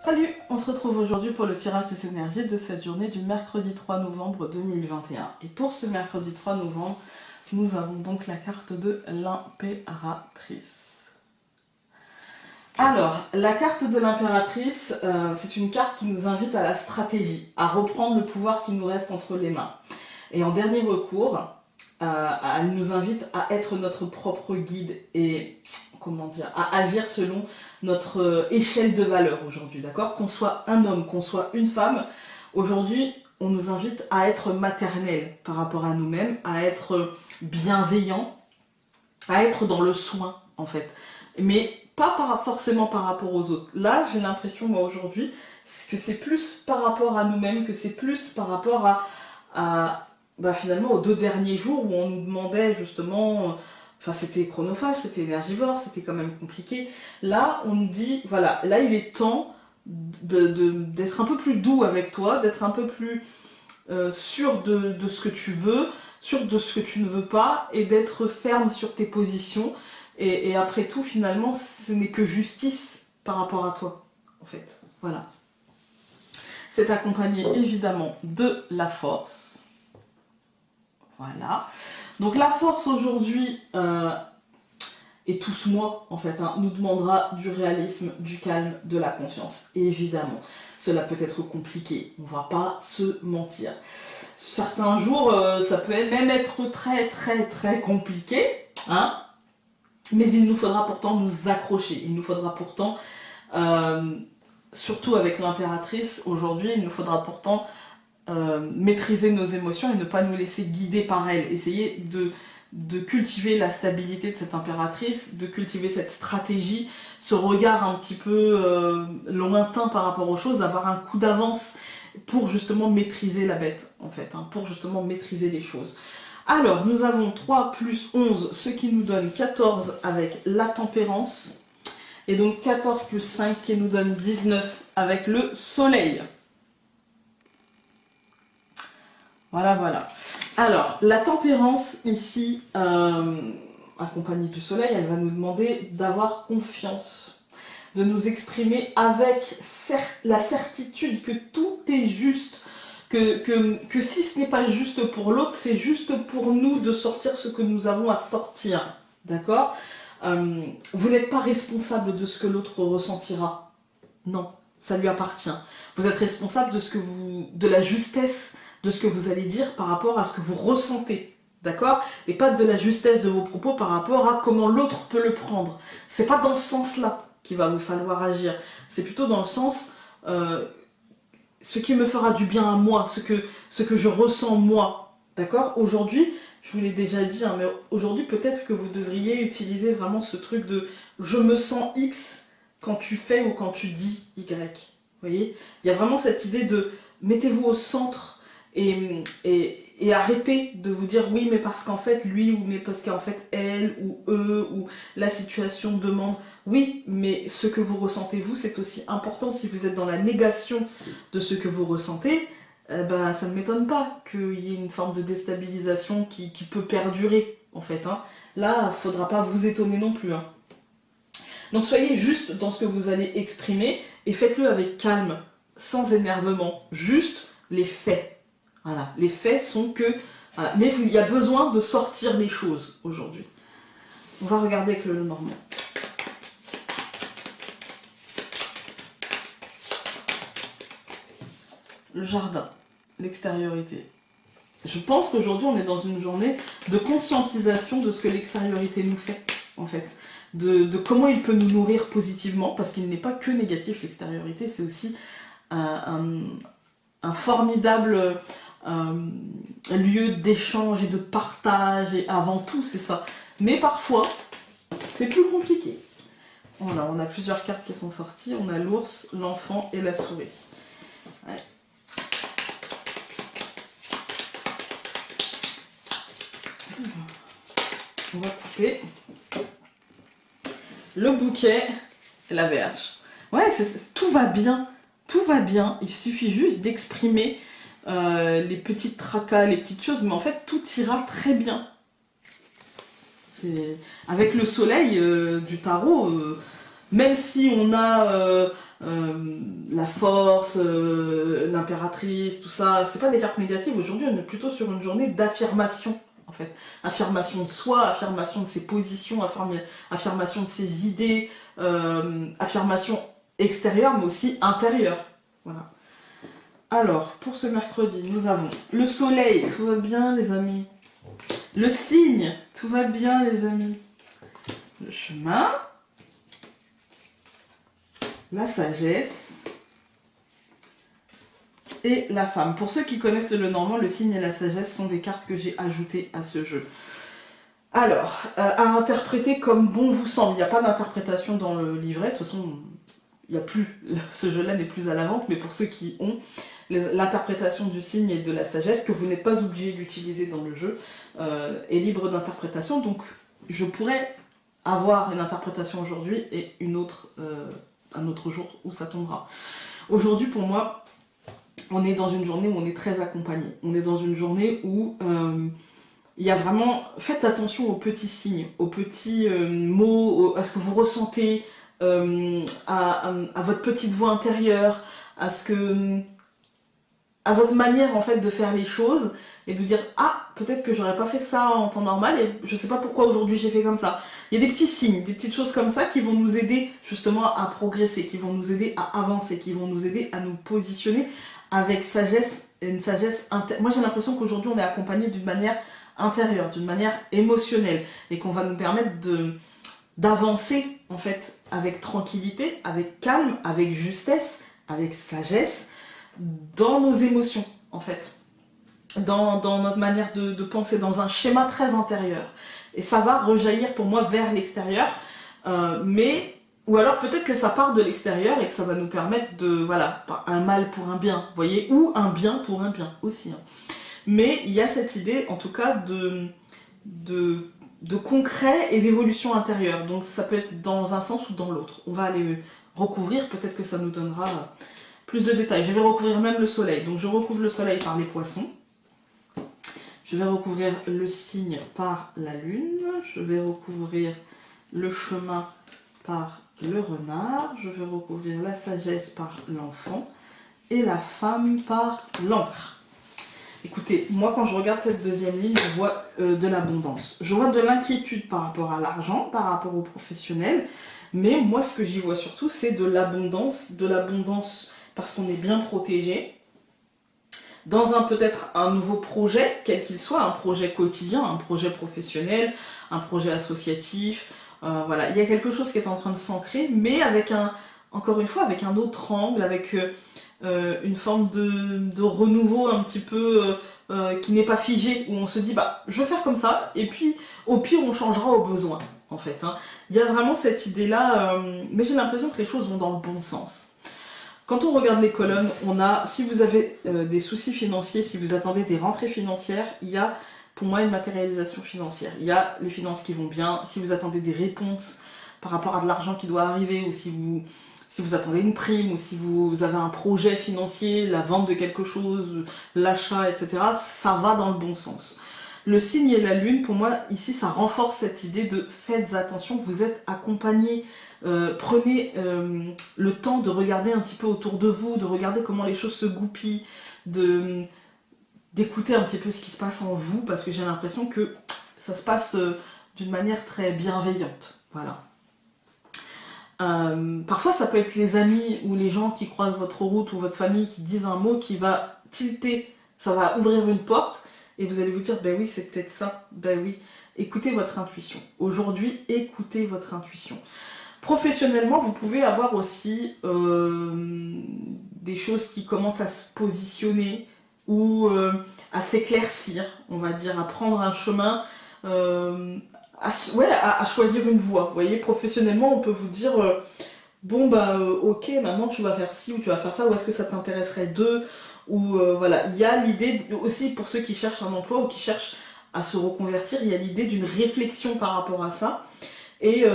Salut, on se retrouve aujourd'hui pour le tirage des énergies de cette journée du mercredi 3 novembre 2021. Et pour ce mercredi 3 novembre, nous avons donc la carte de l'impératrice. Alors, la carte de l'impératrice, c'est une carte qui nous invite à la stratégie, à reprendre le pouvoir qui nous reste entre les mains. Et en dernier recours, elle nous invite à être notre propre guide et, comment dire, à agir selon notre échelle de valeur aujourd'hui, d'accord? Qu'on soit un homme, qu'on soit une femme, aujourd'hui, on nous invite à être maternel par rapport à nous-mêmes, à être bienveillant, à être dans le soin, en fait. Mais pas forcément par rapport aux autres. Là, j'ai l'impression, moi, aujourd'hui, que c'est plus par rapport à nous-mêmes, que c'est plus par rapport finalement, aux 2 derniers jours où on nous demandait justement... Enfin, c'était chronophage, c'était énergivore, c'était quand même compliqué. Là, on nous dit, voilà, là, il est temps d'être un peu plus doux avec toi, d'être un peu plus sûr de ce que tu veux, sûr de ce que tu ne veux pas, et d'être ferme sur tes positions. Et après tout, finalement, ce n'est que justice par rapport à toi, en fait. Voilà. C'est accompagné, évidemment, de la force. Voilà. Donc la force aujourd'hui, et tout ce mois en fait, nous demandera du réalisme, du calme, de la confiance. Et évidemment, cela peut être compliqué, on va pas se mentir. Certains jours, ça peut même être très compliqué, hein, mais il nous faudra pourtant nous accrocher. Il nous faudra pourtant, surtout avec l'impératrice, aujourd'hui, il nous faudra pourtant maîtriser nos émotions et ne pas nous laisser guider par elle. Essayer de cultiver la stabilité de cette impératrice, de cultiver cette stratégie, ce regard un petit peu lointain par rapport aux choses, d'avoir un coup d'avance pour justement maîtriser la bête, en fait, hein, pour justement maîtriser les choses. Alors, nous avons 3 plus 11, ce qui nous donne 14 avec la tempérance, et donc 14 plus 5 qui nous donne 19 avec le soleil. Voilà. Alors, la tempérance, ici, accompagnée du soleil, elle va nous demander d'avoir confiance, de nous exprimer avec la certitude que tout est juste, que si ce n'est pas juste pour l'autre, c'est juste pour nous de sortir ce que nous avons à sortir, d'accord? Vous n'êtes pas responsable de ce que l'autre ressentira, non, ça lui appartient. Vous êtes responsable de la justesse de ce que vous allez dire par rapport à ce que vous ressentez, d'accord? Et pas de la justesse de vos propos par rapport à comment l'autre peut le prendre. C'est pas dans ce sens-là qu'il va vous falloir agir. C'est plutôt dans le sens ce qui me fera du bien à moi, ce que je ressens moi, d'accord? Aujourd'hui, je vous l'ai déjà dit, hein, mais aujourd'hui peut-être que vous devriez utiliser vraiment ce truc de je me sens X quand tu fais ou quand tu dis Y. Vous voyez? Il y a vraiment cette idée de mettez-vous au centre. Et arrêtez de vous dire oui mais parce qu'en fait lui ou mais parce qu'en fait elle ou eux ou la situation demande. Oui mais ce que vous ressentez vous c'est aussi important. Si vous êtes dans la négation de ce que vous ressentez, ça ne m'étonne pas qu'il y ait une forme de déstabilisation qui peut perdurer en fait, hein. Là il ne faudra pas vous étonner non plus, hein. Donc soyez juste dans ce que vous allez exprimer et faites-le avec calme, sans énervement, juste les faits. Voilà, les faits sont que... Voilà. Mais il y a besoin de sortir les choses aujourd'hui. On va regarder avec le normand. Le jardin, l'extériorité. Je pense qu'aujourd'hui on est dans une journée de conscientisation de ce que l'extériorité nous fait, en fait. De comment il peut nous nourrir positivement, parce qu'il n'est pas que négatif l'extériorité, c'est aussi un formidable... lieu d'échange et de partage, et avant tout c'est ça. Mais parfois, c'est plus compliqué. Voilà, on a plusieurs cartes qui sont sorties. On a l'ours, l'enfant et la souris. Ouais. On va couper. Le bouquet et la verge. Ouais, tout va bien. Tout va bien. Il suffit juste d'exprimer les petites tracas, les petites choses, mais en fait tout ira très bien. Avec le soleil du tarot, même si on a la force, l'impératrice, tout ça. C'est pas des cartes négatives. Aujourd'hui, on est plutôt sur une journée d'affirmation, en fait. Affirmation de soi, affirmation de ses positions, affirmation de ses idées, affirmation extérieure, mais aussi intérieure. Voilà. Alors, pour ce mercredi, nous avons le soleil, tout va bien les amis. Le cygne, tout va bien les amis. Le chemin. La sagesse. Et la femme. Pour ceux qui connaissent le Normand, le cygne et la sagesse sont des cartes que j'ai ajoutées à ce jeu. Alors, à interpréter comme bon vous semble. Il n'y a pas d'interprétation dans le livret. De toute façon, il n'y a plus. Ce jeu-là n'est plus à la vente. Mais pour ceux qui ont l'interprétation du cygne et de la sagesse, que vous n'êtes pas obligé d'utiliser dans le jeu, est libre d'interprétation. Donc, je pourrais avoir une interprétation aujourd'hui et une autre, un autre jour où ça tombera. Aujourd'hui, pour moi, on est dans une journée où on est très accompagné. On est dans une journée où il y a vraiment... Faites attention aux petits signes, aux petits mots, à ce que vous ressentez, à votre petite voix intérieure, à votre manière en fait de faire les choses et de dire ah peut-être que j'aurais pas fait ça en temps normal et je sais pas pourquoi aujourd'hui j'ai fait comme ça. Il y a des petits signes, des petites choses comme ça qui vont nous aider justement à progresser, qui vont nous aider à avancer, qui vont nous aider à nous positionner avec sagesse, une sagesse intérieure. Moi j'ai l'impression qu'aujourd'hui on est accompagné d'une manière intérieure, d'une manière émotionnelle et qu'on va nous permettre d'avancer en fait avec tranquillité, avec calme, avec justesse, avec sagesse dans nos émotions en fait, dans notre manière de penser, dans un schéma très intérieur. Et ça va rejaillir pour moi vers l'extérieur, ou alors peut-être que ça part de l'extérieur et que ça va nous permettre de, voilà, un mal pour un bien, vous voyez, ou un bien pour un bien aussi. Hein. Mais il y a cette idée, en tout cas, de concret et d'évolution intérieure. Donc ça peut être dans un sens ou dans l'autre. On va aller recouvrir, peut-être que ça nous donnera plus de détails. Je vais recouvrir même le soleil. Donc je recouvre le soleil par les poissons. Je vais recouvrir le cygne par la lune. Je vais recouvrir le chemin par le renard. Je vais recouvrir la sagesse par l'enfant. Et la femme par l'encre. Écoutez, moi quand je regarde cette deuxième ligne, je vois de l'abondance. Je vois de l'inquiétude par rapport à l'argent, par rapport aux professionnels. Mais moi ce que j'y vois surtout, c'est de l'abondance parce qu'on est bien protégé, dans peut-être un nouveau projet, quel qu'il soit, un projet quotidien, un projet professionnel, un projet associatif, voilà, il y a quelque chose qui est en train de s'ancrer, mais avec encore une fois, avec un autre angle, avec une forme de renouveau un petit peu qui n'est pas figé, où on se dit, bah, je vais faire comme ça, et puis au pire, on changera au besoin, en fait. Hein. Il y a vraiment cette idée-là, mais j'ai l'impression que les choses vont dans le bon sens. Quand on regarde les colonnes, on a, si vous avez des soucis financiers, si vous attendez des rentrées financières, il y a pour moi une matérialisation financière. Il y a les finances qui vont bien, si vous attendez des réponses par rapport à de l'argent qui doit arriver, ou si vous attendez une prime, ou si vous avez un projet financier, la vente de quelque chose, l'achat, etc., ça va dans le bon sens. Le cygne et la lune, pour moi, ici, ça renforce cette idée de faites attention, vous êtes accompagnés. Prenez le temps de regarder un petit peu autour de vous, de regarder comment les choses se goupillent, d'écouter un petit peu ce qui se passe en vous, parce que j'ai l'impression que ça se passe d'une manière très bienveillante. Voilà. Parfois ça peut être les amis ou les gens qui croisent votre route ou votre famille qui disent un mot qui va tilter, ça va ouvrir une porte et vous allez vous dire ben oui c'est peut-être ça, ben oui. Écoutez votre intuition. Aujourd'hui, écoutez votre intuition. Professionnellement, vous pouvez avoir aussi des choses qui commencent à se positionner ou à s'éclaircir, on va dire, à prendre un chemin, à choisir une voie. Vous voyez, professionnellement, on peut vous dire bon bah ok, maintenant tu vas faire ci ou tu vas faire ça, ou est-ce que ça t'intéresserait ou voilà, il y a l'idée aussi pour ceux qui cherchent un emploi ou qui cherchent à se reconvertir, il y a l'idée d'une réflexion par rapport à ça. Et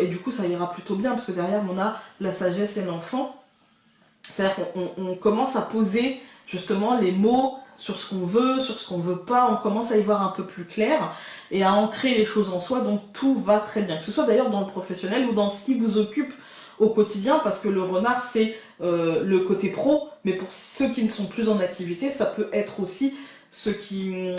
du coup ça ira plutôt bien parce que derrière on a la sagesse et l'enfant. C'est-à-dire qu'on commence à poser justement les mots sur ce qu'on veut, sur ce qu'on veut pas, on commence à y voir un peu plus clair et à ancrer les choses en soi, donc tout va très bien. Que ce soit d'ailleurs dans le professionnel ou dans ce qui vous occupe au quotidien, parce que le renard, c'est le côté pro, mais pour ceux qui ne sont plus en activité, ça peut être aussi ce qui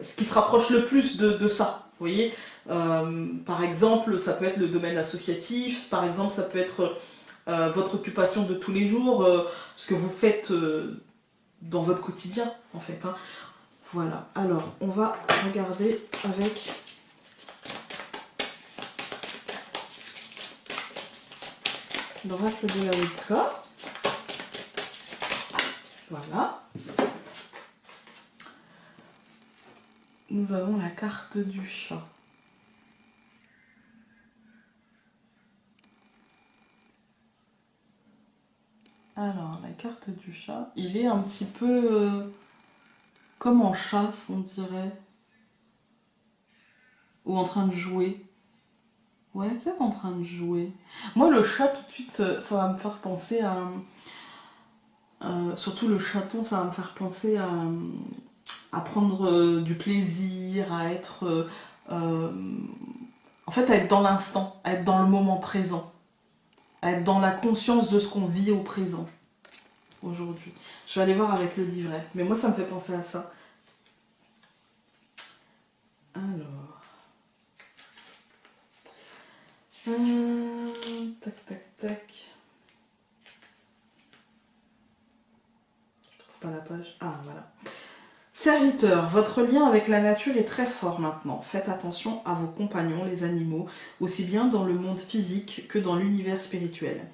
se rapproche le plus de ça. Vous voyez, par exemple, ça peut être le domaine associatif, par exemple, ça peut être votre occupation de tous les jours, ce que vous faites dans votre quotidien, en fait. Hein. Voilà, alors, on va regarder avec l'oracle de la Wicca. Voilà. Nous avons la carte du chat. Alors, la carte du chat, il est un petit peu comme en chasse, on dirait. Ou en train de jouer. Ouais, peut-être en train de jouer. Moi, le chat, tout de suite, ça va me faire penser à... surtout le chaton, ça va me faire penser à prendre du plaisir, à être... en fait, à être dans l'instant, à être dans le moment présent. À être dans la conscience de ce qu'on vit au présent, aujourd'hui. Je vais aller voir avec le livret. Mais moi, ça me fait penser à ça. Alors... tac, tac, tac. Je trouve pas la page. Ah, voilà. Serviteur, votre lien avec la nature est très fort maintenant. Faites attention à vos compagnons, les animaux, aussi bien dans le monde physique que dans l'univers spirituel.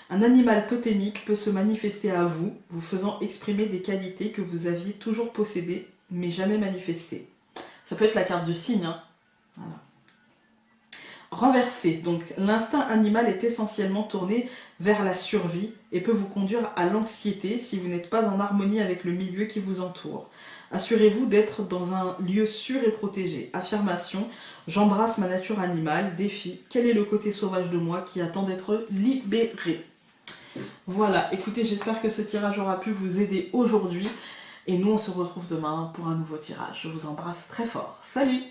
Un animal totémique peut se manifester à vous, vous faisant exprimer des qualités que vous aviez toujours possédées, mais jamais manifestées. Ça peut être la carte du cygne, hein. Voilà. Renversé, donc l'instinct animal est essentiellement tourné vers la survie et peut vous conduire à l'anxiété si vous n'êtes pas en harmonie avec le milieu qui vous entoure. Assurez-vous d'être dans un lieu sûr et protégé. Affirmation, j'embrasse ma nature animale. Défi, quel est le côté sauvage de moi qui attend d'être libéré? Voilà, écoutez, j'espère que ce tirage aura pu vous aider aujourd'hui. Et nous, on se retrouve demain pour un nouveau tirage. Je vous embrasse très fort. Salut!